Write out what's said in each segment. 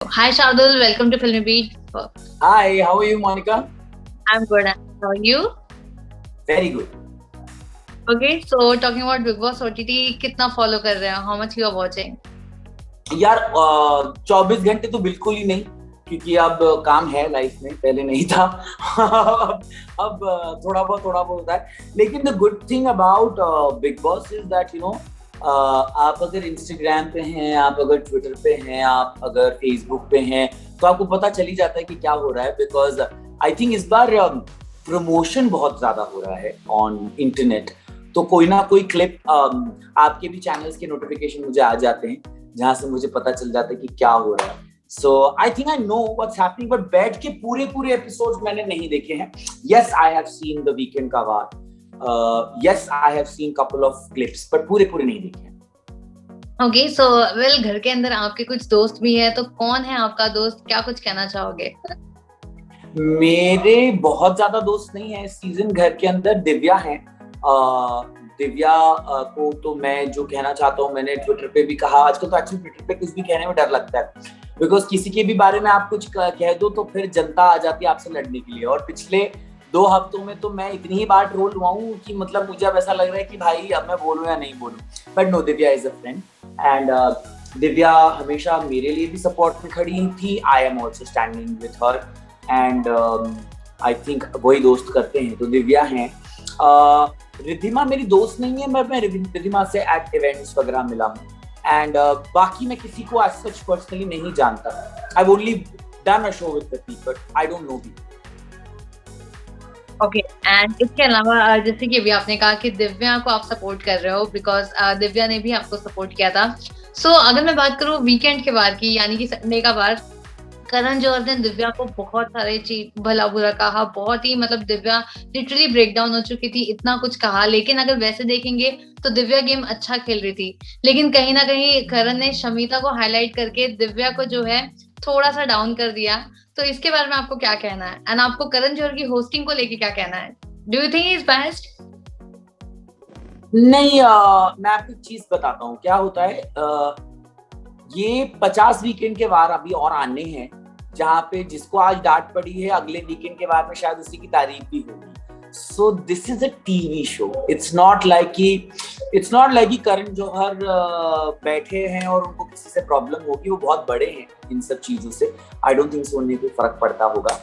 Hi Shardul, welcome to Filmy Beat. Hi, how are you, Monica? I'm good. How are you? Very good. Okay, so talking about Big Boss OTT, कितना follow कर रहे हो? How much you are watching? यार 24 घंटे तो बिल्कुल ही नहीं, क्योंकि अब काम है लाइफ में, पहले नहीं था। अब थोड़ा बहुत होता है। लेकिन the good thing about big boss is that आप अगर इंस्टाग्राम पे हैं, आप अगर ट्विटर पे हैं, आप अगर फेसबुक पे हैं, तो आपको पता चल ही जाता है कि क्या हो रहा है। बिकॉज आई थिंक इस बार प्रमोशन बहुत ज्यादा हो रहा है ऑन इंटरनेट। तो कोई ना कोई क्लिप आपके भी चैनल्स के नोटिफिकेशन मुझे आ जाते हैं, जहां से मुझे पता चल जाता है कि क्या हो रहा है। So I think I know what's happening, but बैठ के पूरे एपिसोड्स मैंने नहीं देखे हैं। Yes, I have seen the weekend का वार, yes I have seen couple of clips, but पूरे नहीं देखे हैं। Okay, so well, घर के अंदर आपके कुछ दोस्त भी है, तो कौन है आपका दोस्त? क्या कुछ कहना चाहोगे? मेरे बहुत ज्यादा दोस्त नहीं है इस सीजन घर के अंदर। दिव्या है। दिव्या को तो मैं जो कहना चाहता हूँ, मैंने ट्विटर पे भी कहा। आजकल तो एक्चुअली ट्विटर पे कुछ भी कहने में डर लगता है, बिकॉज किसी के भी बारे में आप कुछ कह दो तो फिर जनता आ जाती है आपसे लड़ने के लिए। और पिछले 2 हफ्तों में तो मैं इतनी ही बार ट्रोल हुआ हूँ कि मतलब मुझे अब ऐसा लग रहा है कि भाई अब मैं बोलूँ या नहीं बोलूँ। But no, Divya is a friend and Divya हमेशा मेरे लिए भी सपोर्ट में खड़ी थी। I am also standing with her and I think वही दोस्त करते हैं, तो दिव्या हैं। रिद्धिमा मेरी दोस्त नहीं है, मैं रिद्धिमा से एट इवेंट्स वगैरह मिला हूँ। एंड बाकी मैं किसी को एज सच पर्सनली नहीं जानता। I have only done a show with the people, I don't know people. Okay, and इसके अलावा जैसे कि अभी आपने कहा कि दिव्या को आप सपोर्ट कर रहे हो, बिकॉज दिव्या ने भी आपको सपोर्ट किया था। सो अगर मैं बात करूँ वीकेंड के बार की, यानी कि संडे का बार, करण जौहर ने दिव्या को बहुत सारे चीज भला बुरा कहा, बहुत ही मतलब दिव्या लिटरली ब्रेक डाउन हो चुकी थी, इतना कुछ कहा। लेकिन अगर वैसे देखेंगे तो दिव्या गेम अच्छा खेल रही थी, लेकिन कहीं ना कहीं करण ने शमिता को हाईलाइट करके दिव्या को जो है थोड़ा सा डाउन कर दिया। तो इसके बारे में आपको क्या कहना है, एंड आपको करण जौहर की होस्टिंग को लेके क्या कहना है? Do you think he is best? नहीं, मैं आपको एक चीज बताता हूँ क्या होता है। ये 50 वीकेंड के वार अभी और आने हैं, जहां पे जिसको आज डांट पड़ी है अगले वीकेंड के वार में शायद उसी की तारीफ भी होगी। So this is a TV show, it's not like कि करण जौहर बैठे हैं और उनको किसी से प्रॉब्लम होगी। वो बहुत बड़े हैं इन सब चीजों से, आई डोंट थिंक सो उन्हें कोई फर्क पड़ता होगा।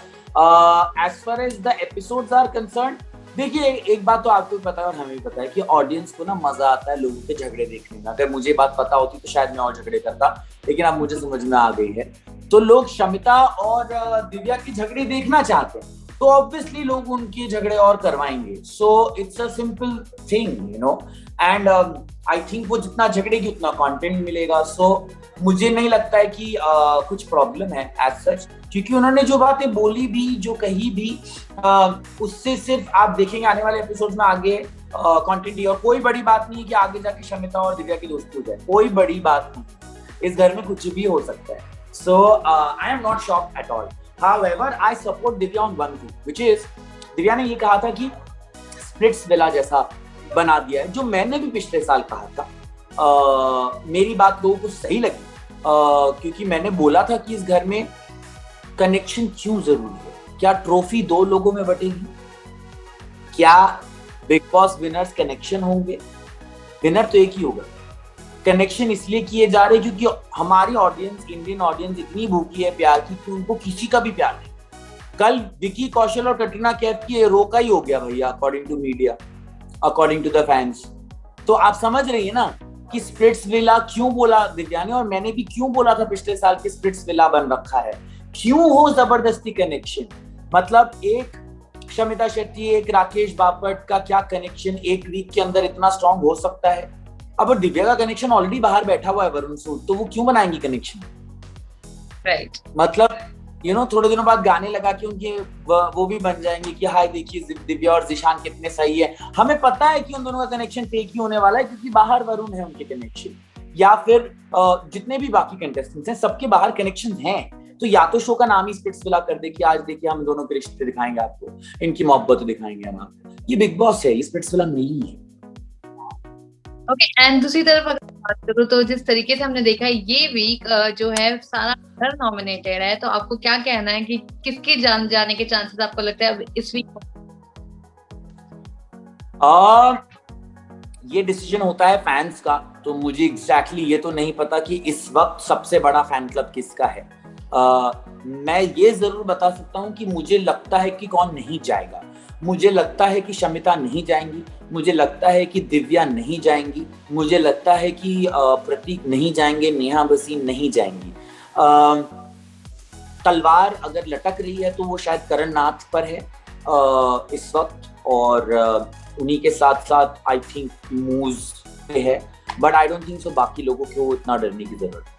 As far as the episodes are concern, देखिए एक बात तो आपको भी पता है और हमें भी पता है कि ऑडियंस को ना मजा आता है लोगों के झगड़े देखने में। अगर मुझे बात पता होती तो शायद मैं और झगड़े करता, लेकिन अब मुझे समझ में आ गई है। तो लोग शमिता और दिव्या की झगड़े देखना चाहते हैं, तो ऑब्वियसली लोग उनके झगड़े और करवाएंगे। So it's a simple thing, and I think वो जितना झगड़ेगी उतना कंटेंट मिलेगा। सो मुझे नहीं लगता है कि कुछ प्रॉब्लम है एज सच, क्योंकि उन्होंने जो बातें बोली भी, जो कही भी, उससे सिर्फ आप देखेंगे आने वाले एपिसोड में आगे कंटेंट ही। और कोई बड़ी बात नहीं है कि आगे जाके शमिता और दिव्या की दोस्ती हो जाए, कोई बड़ी बात नहीं। इस घर में कुछ भी हो सकता है। So I am not shocked at all. However, I support Divya on one thing, which is Divya ने ये कहा था कि स्प्लिट्स विला जैसा बना दिया है, जो मैंने भी पिछले साल कहा था। मेरी बात लोगों को सही लगी, क्योंकि मैंने बोला था कि इस घर में कनेक्शन क्यों जरूरी है। क्या ट्रॉफी 2 लोगों में बटेगी? क्या बिग बॉस विनर्स कनेक्शन होंगे? विनर तो एक ही होगा। कनेक्शन इसलिए किए जा रहे क्योंकि हमारी ऑडियंस, इंडियन ऑडियंस इतनी भूखी है प्यार की कि उनको किसी का भी प्यार नहीं। कल विकी कौशल और कटरीना कैफ की रोका ही हो गया भैया, according to media, according to the fans. तो आप समझ रही है ना कि स्प्लिट्स विला क्यों बोला दिव्या ने, और मैंने भी क्यों बोला था पिछले साल कि स्प्लिट्स विला बन रखा है। क्यों हो जबरदस्ती कनेक्शन? मतलब एक शमिता शेट्टी, एक राकेश बापट का क्या कनेक्शन एक वीक के अंदर इतना स्ट्रॉन्ग हो सकता है? अब दिव्या का कनेक्शन ऑलरेडी बाहर बैठा हुआ है वरुण सूद, तो वो क्यों बनाएंगी कनेक्शन? राइट। मतलब थोड़े दिनों बाद गाने लगा के उनके वो भी बन जाएंगे कि हाय देखिए दिव्या और जिशान कितने सही है। हमें पता है कि उन दोनों का कनेक्शन फेक ही होने वाला है, क्योंकि बाहर वरुण है उनके कनेक्शन, या फिर जितने भी बाकी कंटेस्टेंट्स हैं सबके बाहर कनेक्शन हैं। तो या तो शो का नाम ही स्प्लिट्स विला कर दे कि आज देखिए हम दोनों के रिश्ते दिखाएंगे आपको, इनकी मोहब्बत दिखाएंगे हम आपको। ये बिग बॉस है, ये स्प्लिट्स विला नहीं है। ओके, एंड दूसरी तरफ अगर बात करूँ तो जिस तरीके से हमने देखा है ये वीक जो है सारा घर नॉमिनेटेड है, तो आपको क्या कहना है कि किसके जान जाने के चांसेस आपको लगता है अब इस वीक? ये डिसीजन होता है फैंस का, तो मुझे एग्जैक्टली ये तो नहीं पता कि इस वक्त सबसे बड़ा फैन क्लब किसका है। मैं ये जरूर बता सकता हूँ कि मुझे लगता है कि कौन नहीं जाएगा। मुझे लगता है कि शमिता नहीं जाएंगी, मुझे लगता है कि दिव्या नहीं जाएंगी, मुझे लगता है कि प्रतीक नहीं जाएंगे, नेहा भसीन नहीं जाएंगी। तलवार अगर लटक रही है तो वो शायद करण नाथ पर है इस वक्त, और उन्हीं के साथ साथ आई थिंक मूज पे है, बट आई डोंट थिंक सो बाकी लोगों को इतना डरने की जरूरत है।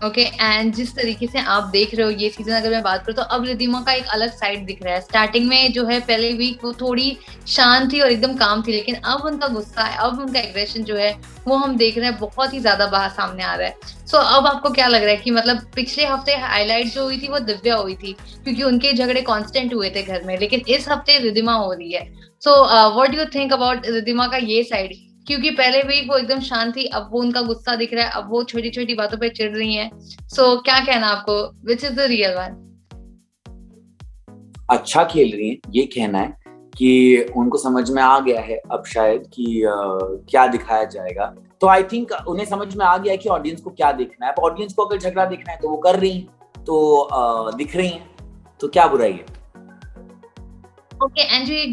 ओके, एंड जिस तरीके से आप देख रहे हो ये सीजन, अगर मैं बात करूँ तो अब रिद्धिमा का एक अलग साइड दिख रहा है। स्टार्टिंग में जो है पहले वीक वो थोड़ी शांत थी और एकदम काम थी, लेकिन अब उनका गुस्सा है, अब उनका एग्रेशन जो है वो हम देख रहे हैं बहुत ही ज्यादा बाहर सामने आ रहा है। सो अब आपको क्या लग रहा है कि मतलब पिछले हफ्ते हाईलाइट जो हुई थी वो दिव्या हुई थी क्योंकि उनके झगड़े कॉन्स्टेंट हुए थे घर में, लेकिन इस हफ्ते रिद्धिमा हो रही है। So what do you think about Riddhima का ये साइड? क्योंकि पहले वीक वो एकदम शांत थी, अब वो उनका गुस्सा दिख रहा है, अब वो छोटी छोटी बातों पे चिढ़ रही हैं। सो क्या कहना आपको, which is the real one? अच्छा खेल रही हैं, ये कहना है कि उनको समझ में आ गया है अब शायद कि क्या दिखाया जाएगा। तो आई थिंक उन्हें समझ में आ गया है कि ऑडियंस को क्या देखना है। अब ऑडियंस को अगर झगड़ा देखना है तो वो कर रही हैं, तो दिख रही हैं, तो क्या बुराई है। ओके, एंड जो ये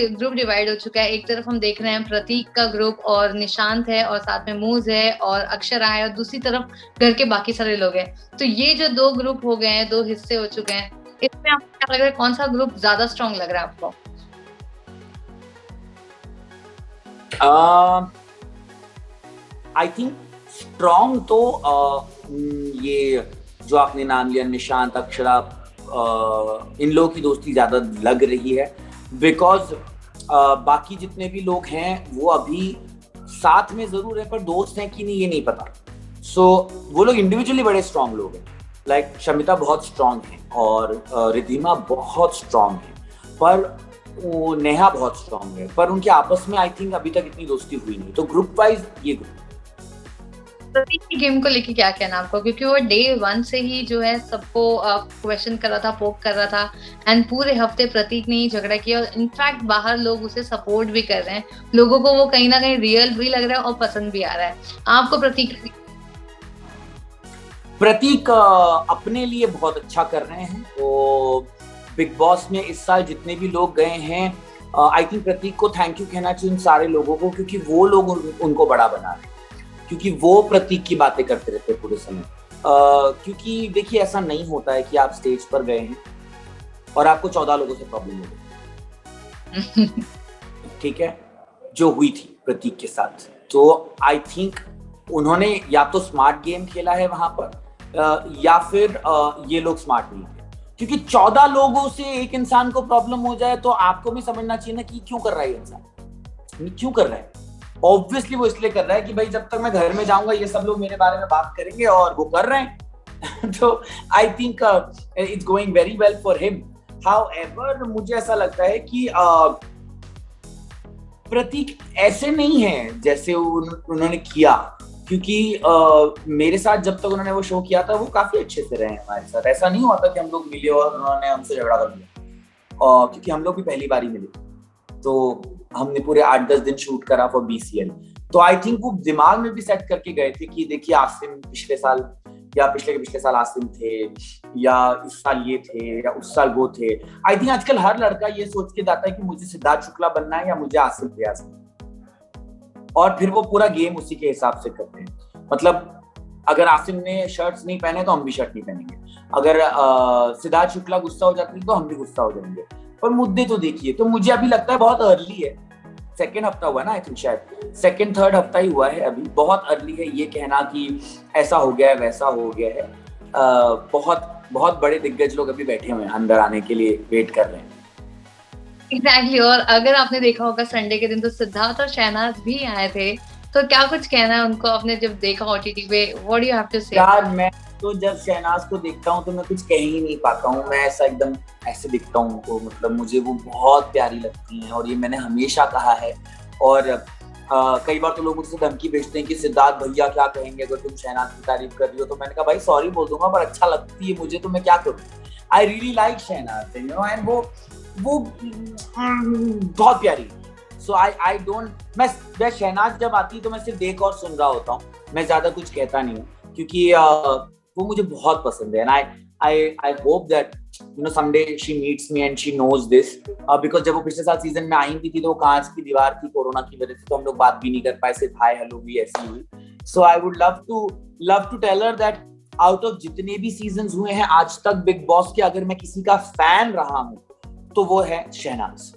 ग्रुप डिवाइड हो चुका है, एक तरफ हम देख रहे हैं प्रतीक का ग्रुप और निशांत है और साथ में मूज है और अक्षरा है, और दूसरी तरफ घर के बाकी सारे लोग हैं। तो ये जो दो ग्रुप हो गए हैं, दो हिस्से हो चुके हैं, इसमें आपको क्या लग रहा है, कौन सा ग्रुप ज्यादा स्ट्रांग लग रहा है आपको? आई थिंक स्ट्रॉन्ग तो ये जो आपने नाम लिया निशांत अक्षरा, इन लोगों की दोस्ती ज्यादा लग रही है, बिकॉज बाकी जितने भी लोग हैं वो अभी साथ में जरूर है पर दोस्त हैं कि नहीं ये नहीं पता। सो वो लोग इंडिविजुअली बड़े स्ट्रांग लोग हैं, लाइक शमिता बहुत स्ट्रांग है और रिद्धिमा बहुत स्ट्रांग है, पर वो नेहा बहुत स्ट्रांग है, पर उनके आपस में आई थिंक अभी तक इतनी दोस्ती हुई नहीं। तो ग्रुप वाइज ये ग्रुप। प्रतीक की गेम को लेके क्या कहना आपको, क्योंकि वो डे वन से ही जो है सबको क्वेश्चन कर रहा था, पोक कर रहा था, एंड पूरे हफ्ते प्रतीक ने ही झगड़ा किया, और इनफैक्ट बाहर लोग उसे सपोर्ट भी कर रहे हैं, लोगों को वो कहीं ना कहीं रियल भी लग रहा है और पसंद भी आ रहा है। आपको प्रतीक अपने लिए बहुत अच्छा कर रहे हैं। तो बिग बॉस में इस साल जितने भी लोग गए हैं, आई थिंक प्रतीक को थैंक यू कहना चाहिए उन सारे लोगों को, क्योंकि वो लोग उनको बड़ा बना रहे हैं, क्योंकि वो प्रतीक की बातें करते रहते पूरे समय। क्योंकि देखिए ऐसा नहीं होता है कि आप स्टेज पर गए हैं और आपको 14 लोगों से प्रॉब्लम हो गई, ठीक है, जो हुई थी प्रतीक के साथ। तो आई थिंक उन्होंने या तो स्मार्ट गेम खेला है वहां पर, या फिर ये लोग स्मार्ट नहीं थे, क्योंकि 14 लोगों से एक इंसान को प्रॉब्लम हो जाए तो आपको भी समझना चाहिए ना कि क्यों कर रहा है इंसान, क्यों कर रहा है। ऑब्वियसली वो इसलिए कर रहा है कि भाई जब तक मैं घर में जाऊंगा ये सब लोग मेरे बारे में बात करेंगे, और वो कर रहे हैं। तो I think it's going very well for him. However मुझे ऐसा लगता है कि प्रतीक ऐसे नहीं है जैसे उन्होंने किया, क्योंकि मेरे साथ जब तक उन्होंने वो शो किया था वो काफी अच्छे से रहे हमारे साथ। ऐसा नहीं हुआ था कि हम लोग मिले और उन्होंने हमसे झगड़ा कर दिया, क्योंकि हम लोग भी पहली बार ही मिले, तो हमने पूरे 8-10 दिन शूट करा फॉर BCL। तो आई थिंक वो दिमाग में भी सेट करके गए थे कि देखिए आसिम पिछले साल या पिछले के पिछले साल आसिम थे, या इस साल ये थे, या उस साल वो थे। आई थिंक आजकल हर लड़का ये सोच के जाता है कि मुझे सिद्धार्थ शुक्ला बनना है या मुझे आसिम रियाज, और फिर वो पूरा गेम उसी के हिसाब से करते हैं। मतलब अगर आसिम ने शर्ट्स नहीं पहने तो हम भी शर्ट नहीं पहनेंगे, अगर सिद्धार्थ शुक्ला गुस्सा हो जाते हैं तो हम भी गुस्सा हो जाएंगे, पर मुद्दे तो देखिए। तो मुझे अभी लगता है बहुत अर्ली है, सेकेंड हफ्ता हुआ ना, आई थिंक शायद सेकेंड थर्ड हफ्ता ही हुआ है अभी, बहुत अर्ली है ये कहना कि ऐसा हो गया है वैसा हो गया है। बहुत बहुत बड़े दिग्गज लोग अभी बैठे हुए हैं, अंदर आने के लिए वेट कर रहे हैं। एग्जैक्टली और अगर आपने देखा होगा संडे के दिन तो सिद्धार्थ और शहनाज भी आए थे, तो क्या कुछ कहना है उनको आपने जब देखा OTT पे? What do you have to say? यार मैं तो जब शहनाज को देखता हूँ तो मैं कुछ कह ही नहीं पाता हूँ, मैं ऐसा एकदम ऐसे दिखता हूँ उनको, मतलब मुझे वो बहुत प्यारी लगती हैं, और ये मैंने हमेशा कहा है। और कई बार तो लोग मुझसे धमकी भेजते हैं कि सिद्धार्थ भैया क्या कहेंगे अगर तुम शहनाज की तारीफ कर रही हो, तो मैंने कहा भाई सॉरी बोल दूंगा, पर अच्छा लगती है मुझे तो मैं क्या करूँ। I really like Shehnaaz, you know, and वो बहुत प्यारी। सो आई डोंट, मैं शहनाज जब आती है तो मैं सिर्फ देख और सुन रहा होता हूँ, मैं ज्यादा कुछ कहता नहीं हूँ, क्योंकि वो मुझे बहुत पसंद है। And I hope that you know someday she meets me and she knows this, because जब वो पिछले साल सीजन में आई भी थी तो वो कांच की दीवार थी कोरोना की वजह से, तो हम लोग बात भी नहीं कर पाए, सिर्फ हाय हेलो भी ऐसी हुई। So I would love to tell her that out of जितने भी सीजन्स हुए हैं आज तक बिग बॉस के, अगर मैं किसी का फैन रहा हूँ तो वो है शहनाज।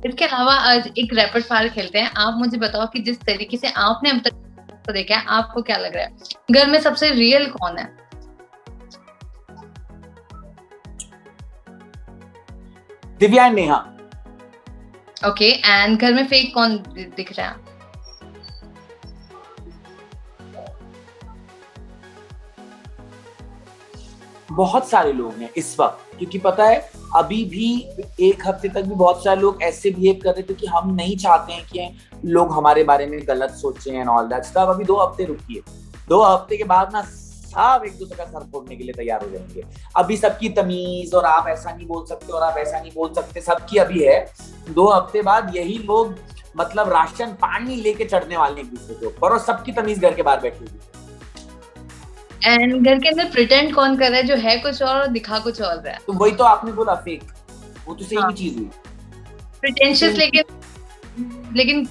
इसके अलावा आज एक रैपिड फायर खेलते हैं। आप मुझे बताओ कि जिस तरीके से आपने अब तक तो देखा है, आपको क्या लग रहा है घर में सबसे रियल कौन है? Divya and Neha. Okay, and घर में फेक कौन दिख रहा है? बहुत सारे लोग हैं इस वक्त, क्योंकि पता है अभी भी एक हफ्ते तक भी बहुत सारे लोग ऐसे बिहेव कर रहे थे कि हम नहीं चाहते हैं कि लोग हमारे बारे में गलत सोचें एंड ऑल दैट स्टफ। अभी 2 हफ्ते रुकिए, 2 हफ्ते के बाद ना सब एक दूसरे का सर फोड़ने के लिए तैयार हो जाएंगे। अभी सबकी तमीज, और आप ऐसा नहीं बोल सकते और आप ऐसा नहीं बोल सकते, सबकी अभी है। 2 हफ्ते बाद यही लोग मतलब राशन पानी लेके चढ़ने वाले हैं एक दूसरे के ऊपर, और सबकी तमीज घर के बाहर बैठी हुई। एंड घर के अंदर प्रिटेंड कौन कर रहा है, जो है कुछ और दिखा कुछ और रहा है? तो वही तो आपने बोला फेक, वो तो सेम ही चीज हुई। प्रिटेंशियस, लेकिन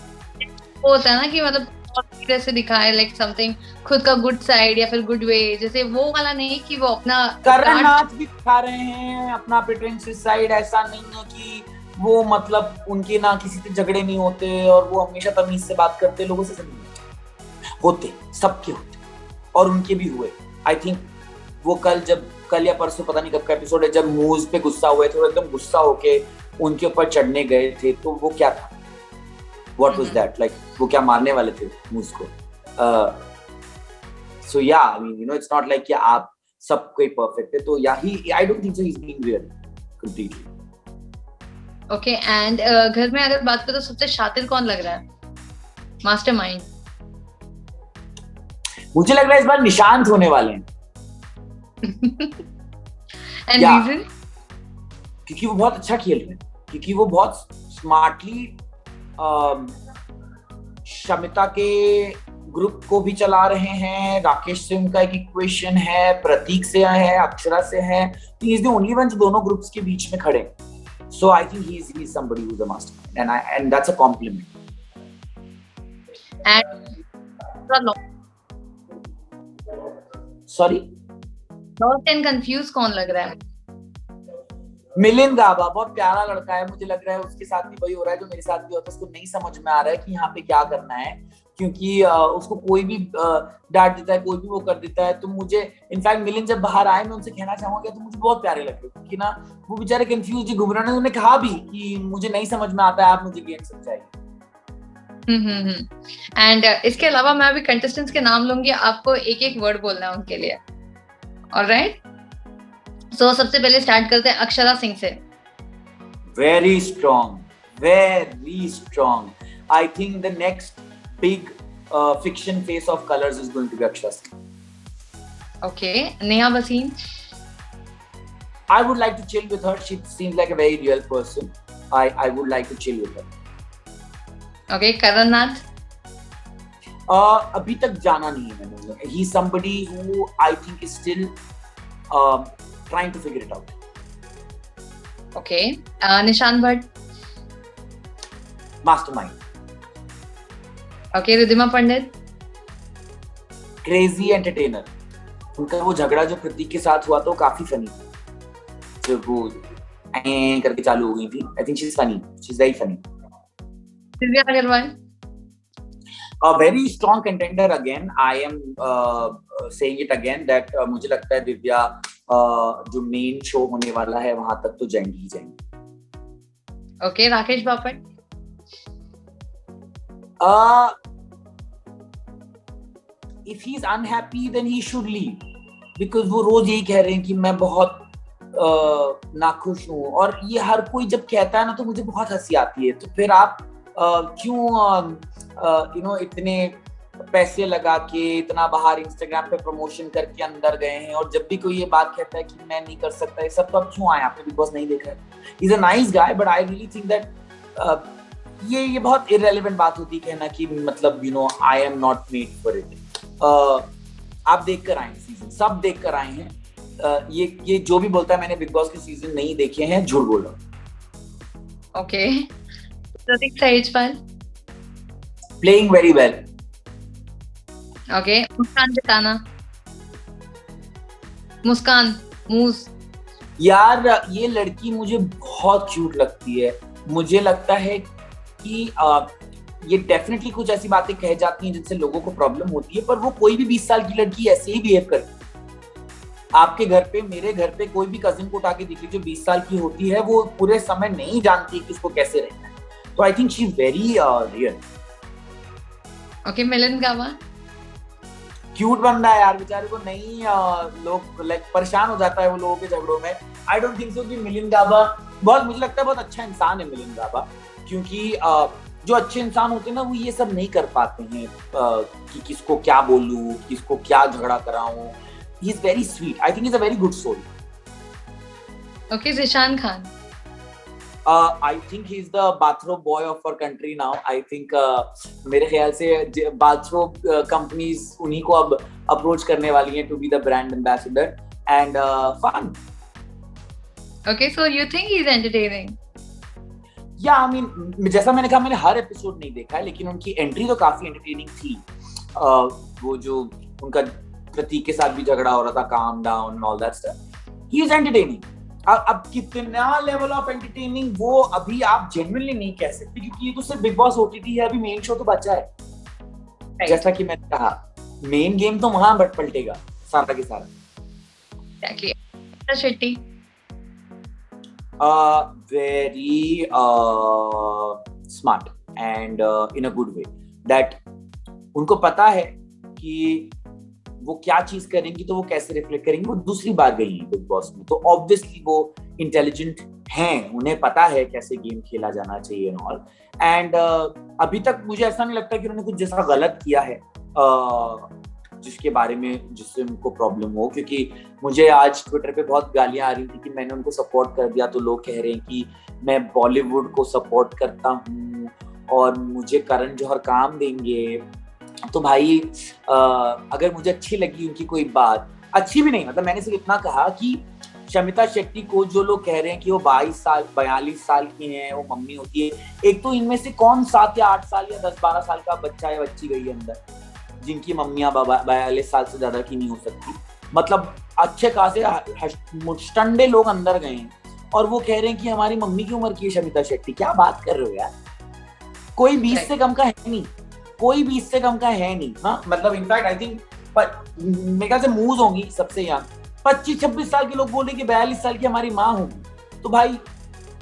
वो होता है ना कि मतलब तरह से दिखाए लाइक समथिंग, खुद का गुड साइड या फिर गुड वे, जैसे वो वाला नहीं कि वो अपना करण नाच भी दिखा रहे हैं अपना प्रिटेंशियस साइड। ऐसा नहीं है कि वो मतलब उनके ना किसी से झगड़े नहीं होते और वो हमेशा तमीज से बात करते, लोगों से नहीं होते, सबके होते, और उनके भी हुए। आई थिंक वो कल या परसों पता नहीं कब का एपिसोड है, जब मूज पे गुस्सा हुए थे, वो एकदम गुस्सा होके उनके ऊपर चढ़ने गए थे, तो वो क्या था, व्हाट वाज दैट, लाइक वो क्या मारने वाले थे मूज को? So yeah I mean you know it's not like कि आप सब कोई परफेक्ट है, तो yeah he I don't think so he is being real completely. Okay, and घर में अगर बात करो तो सबसे शातिर कौन लग रहा है, मास्टरमाइंड? मुझे लग रहा है इस बार निशांत होने वाले हैं। And reason? क्योंकि वो बहुत अच्छा खेल रहे हैं, क्योंकि वो बहुत स्मार्टली शमिता के ग्रुप को भी चला रहे हैं, राकेश से उनका एक इक्वेशन है, प्रतीक से है, अक्षरा से है, he is the only one जो दोनों ग्रुप्स के बीच में खड़े हैं। So I think he is somebody who is the mastermind, and that's a compliment. And sorry, lost and confuse कौन लग रहा है? मिलिंद गाबा बहुत प्यारा लड़का है, मुझे लग रहा है उसके साथ भी वही हो रहा है जो मेरे साथ भी होता है, उसको नहीं समझ में आ रहा है कि यहाँ पे क्या करना है, क्योंकि उसको कोई भी डांट देता है, कोई भी वो कर देता है। तो मुझे इनफैक्ट मिलिंद जब बाहर आए, मैं उनसे कहना चाहूंगा तो मुझे बहुत प्यारे लगे, क्योंकि ना वो बेचारे कंफ्यूज घूम रहे हैं। उन्होंने कहा भी कि मुझे नहीं समझ में आता है, आप मुझे गेम समझाइए। एंड इसके अलावा मैं अभी कंटेस्टेंट्स के नाम लूंगी, आपको एक एक वर्ड बोलना है उनके लिए, ऑलराइट? सो सबसे पहले स्टार्ट करते हैं अक्षरा सिंह से। Very strong, very strong. I think the next big fiction face of colors is going to be Akshara Singh. Okay, Neha Bhasin. I would like to chill with her. She seems like a very real person. I would like to chill with her. Okay, Karan Nath. अभी तक जाना नहीं है मैंने. He's somebody who I think is still trying to figure it out. Okay, Nishant Bhatt. Mastermind. Okay, Riddhima Pandit. Crazy entertainer. उनका वो झगड़ा जो प्रतीक के साथ हुआ तो काफी फनी था, जो वो करके चालू हो गई थी. I think she is funny, she is very funny. Divya Agarwal. A very strong contender again. I am saying it again that मुझे लगता है दिव्या जो मेन शो होने वाला है वहां तक तो जाएंगी ही जाएंगी. Okay, Rakesh Bapat. If he's unhappy then he should leave, because वो रोज यही कह रहे हैं कि मैं बहुत नाखुश हूँ, और ये हर कोई जब कहता है ना तो मुझे बहुत हंसी आती है। तो फिर आप क्यों इतने पैसे लगा के इतना बाहर इंस्टाग्राम पे प्रमोशन करके अंदर गए हैं, और जब भी कोई ये बात कहता है कि मैं नहीं कर सकता, ये सब तो अब क्यों आए? आपने बिग बॉस नहीं देखा है? Is a nice guy, but I really think that ये बहुत इररेलेवेंट बात होती है कहना कि मतलब आई am not made for it. आप देख कर आए हैं सीजन, सब देख कर आए हैं। ये जो भी बोलता है मैंने बिग बॉस के सीजन नहीं देखे हैं, झूठ बोल रहा हूँ। Okay, Prateek Sahejpal. Playing very well. Okay, Muskan बताना। मुस्कान मूस। यार ये लड़की मुझे बहुत क्यूट लगती है। मुझे लगता है कि ये डेफिनेटली कुछ ऐसी बातें कह जाती हैं जिनसे लोगों को प्रॉब्लम होती है, पर वो कोई भी 20 साल की लड़की ऐसे ही बिहेव करती है। आपके घर पे, मेरे घर पे कोई भी कजिन को उठा के देख लीजिए, 20 साल की होती है, वो पूरे समय नहीं जानती कि उसको कैसे रहना है। तो आई think she is very real. Okay, Milind गावा। क्यूट बंदा है यार, बेचारे को नहीं लोग लाइक परेशान हो जाता है वो लोगों के झगड़ों में। आई डोंट थिंक सो कि मिलिंद गावा बहुत, मुझे लगता है बहुत अच्छा इंसान है मिलिंद गावा, क्योंकि जो अच्छे इंसान होते हैं ना वो ये सब नहीं कर पाते हैं कि किसको क्या बोलूं, किसको क्या झगड़ा कराऊं। He is very sweet. I think is a very good soul. Okay, Zeeshan Khan. I think he's the bathrobe boy of our country now. I think मेरे ख्याल से bathrobe companies उन्हीं को अब approach करने वाली हैं to be the brand ambassador and fun. Okay, so you think he's entertaining? Yeah, I mean जैसा मैंने कहा, मैंने हर एपिसोड नहीं देखा है, लेकिन उनकी एंट्री तो काफी एंटरटेनिंग थी। वो जो उनका प्रतीक के साथ भी झगड़ा हो रहा था, calm down and all that stuff. He is entertaining. अब कितना लेवल ऑफ एंटरटेनिंग वो अभी आप जेन्युइनली नहीं कह सकते, क्योंकि ये तो सिर्फ बिग बॉस ओटीटी है, अभी मेन शो तो बचा है। right. जैसा कि मैंने कहा, मेन गेम तो वहां बट पलटेगा सारा के सारा। Exactly. Shetty. Very smart and in a good way, that उनको पता है कि वो क्या चीज करेंगी तो वो कैसे रिफ्लेक्ट करेंगी। वो दूसरी बार गई है बिग बॉस में, तो ऑब्वियसली वो इंटेलिजेंट हैं, उन्हें पता है कैसे गेम खेला जाना चाहिए एंड ऑल। एंड अभी तक मुझे ऐसा नहीं लगता कि उन्होंने कुछ जैसा गलत किया है जिसके बारे में जिससे उनको प्रॉब्लम हो। क्योंकि मुझे आज ट्विटर पे बहुत गालियां आ रही थी कि मैंने उनको सपोर्ट कर दिया, तो लोग कह रहे हैं कि मैं बॉलीवुड को सपोर्ट करता हूँ और मुझे करण जौहर काम देंगे। तो भाई अगर मुझे अच्छी लगी उनकी कोई बात, अच्छी भी नहीं, मतलब मैंने सिर्फ इतना कहा कि शमिता शेट्टी को जो लोग कह रहे हैं कि वो 42 साल की हैं, वो मम्मी होती है, एक तो इनमें से कौन 7 या 8 साल या 10-12 साल का बच्चा या बच्ची गई है अंदर जिनकी मम्मियां 42 साल से ज्यादा की नहीं हो सकती। मतलब अच्छे खासे मुस्टंडे लोग अंदर गए हैं और वो कह रहे हैं कि हमारी मम्मी की उम्र की है शमिता शेट्टी। क्या बात कर रहे हो यार, कोई 20 से कम का है नहीं, कोई 20 से कम का है नहीं। हाँ, मतलब इनफैक्ट आई थिंक मेरे ख्याल से मूज होंगी सबसे यंग, 25-26 साल के लोग बोले कि 42 साल की हमारी माँ होगी। तो भाई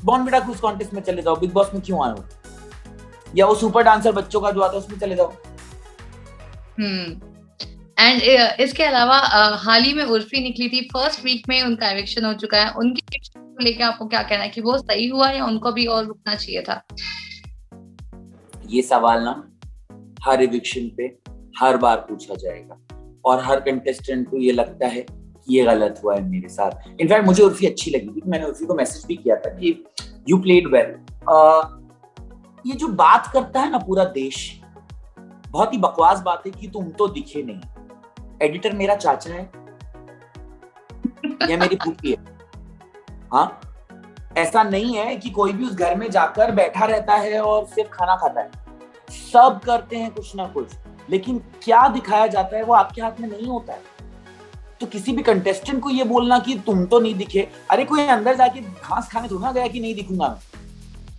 बॉर्नविटा क्रूज कॉन्टेस्ट में चले जाओ, बिग बॉस में क्यों आए हो? या वो सुपर डांसर बच्चों का जो आता है उसमें चले जाओ। एंड इसके अलावा हाल ही में उर्फी निकली थी, फर्स्ट वीक में उनका एविक्शन हो चुका है। उनकी एविक्शन को लेकर आपको क्या कहना है कि वो सही हुआ या उनको भी और रुकना चाहिए था? ये सवाल ना हर एविक्शन पे हर बार पूछा जाएगा और हर कंटेस्टेंट को ये लगता है कि ये गलत हुआ है मेरे साथ। इनफैक्ट मुझे उर्फी अच्छी लगी थी, मैंने उर्फी को मैसेज भी किया था कि यू प्लेड वेल। ये जो बात करता है ना पूरा देश, बहुत ही बकवास बात है कि तुम तो दिखे नहीं। एडिटर मेरा चाचा है या मेरी फूफी है? हाँ, ऐसा नहीं है कि कोई भी उस घर में जाकर बैठा रहता है और सिर्फ खाना खाता है। सब करते हैं कुछ ना कुछ, लेकिन क्या दिखाया जाता है वो आपके हाथ में नहीं होता है। तो किसी भी कंटेस्टेंट को ये बोलना कि तुम तो नहीं दिखे, अरे कोई अंदर जाके घास खाने थोड़ा गया कि नहीं दिखूंगा मैं।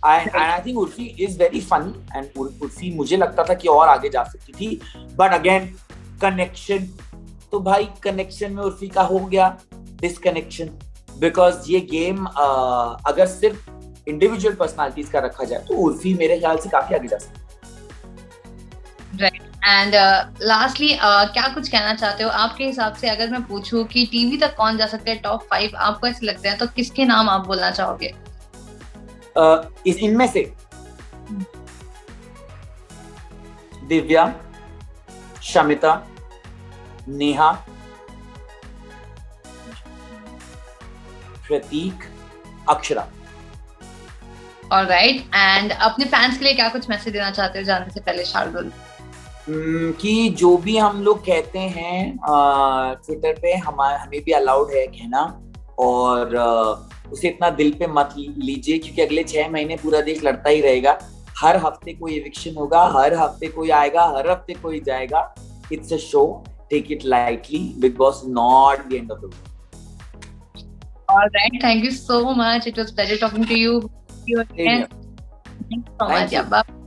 I think Urfi is very funny and Urfi मुझे लगता था कि और आगे जा सकती थी, but again कनेक्शन, तो भाई कनेक्शन में उर्फी का हो गया डिसकनेक्शन, बिकॉज ये गेम अगर सिर्फ इंडिविजुअल पर्सनालिटीज का रखा जाए तो उर्फी मेरे ख्याल से काफी आगे जा सकती है। राइट। एंड लास्टली क्या कुछ कहना चाहते हो आपके हिसाब से? अगर मैं पूछूं कि टीवी तक कौन जा सकते हैं, टॉप 5 आपको ऐसे लगते हैं, तो किसके नाम आप बोलना चाहोगे? इनमें से दिव्या, शमिता, नेहा, प्रतीक, अक्षरा। ऑलराइट, एंड अपने फैंस के लिए क्या कुछ मैसेज देना चाहते हो जाने से पहले, शार्दुल? कि जो भी हम लोग कहते हैं ट्विटर पे हमें भी अलाउड है कहना, और उसे इतना दिल पे मत लीजिए, क्योंकि अगले 6 महीने पूरा देश लड़ता ही रहेगा। हर हफ्ते कोई एविक्शन होगा, हर हफ्ते कोई आएगा, हर हफ्ते कोई जाएगा। It's a show, take it lightly, Bigg Boss not the end of the world. Alright, thank you so much, it was pleasure talking to you. Thank you so much. Yeah, bye.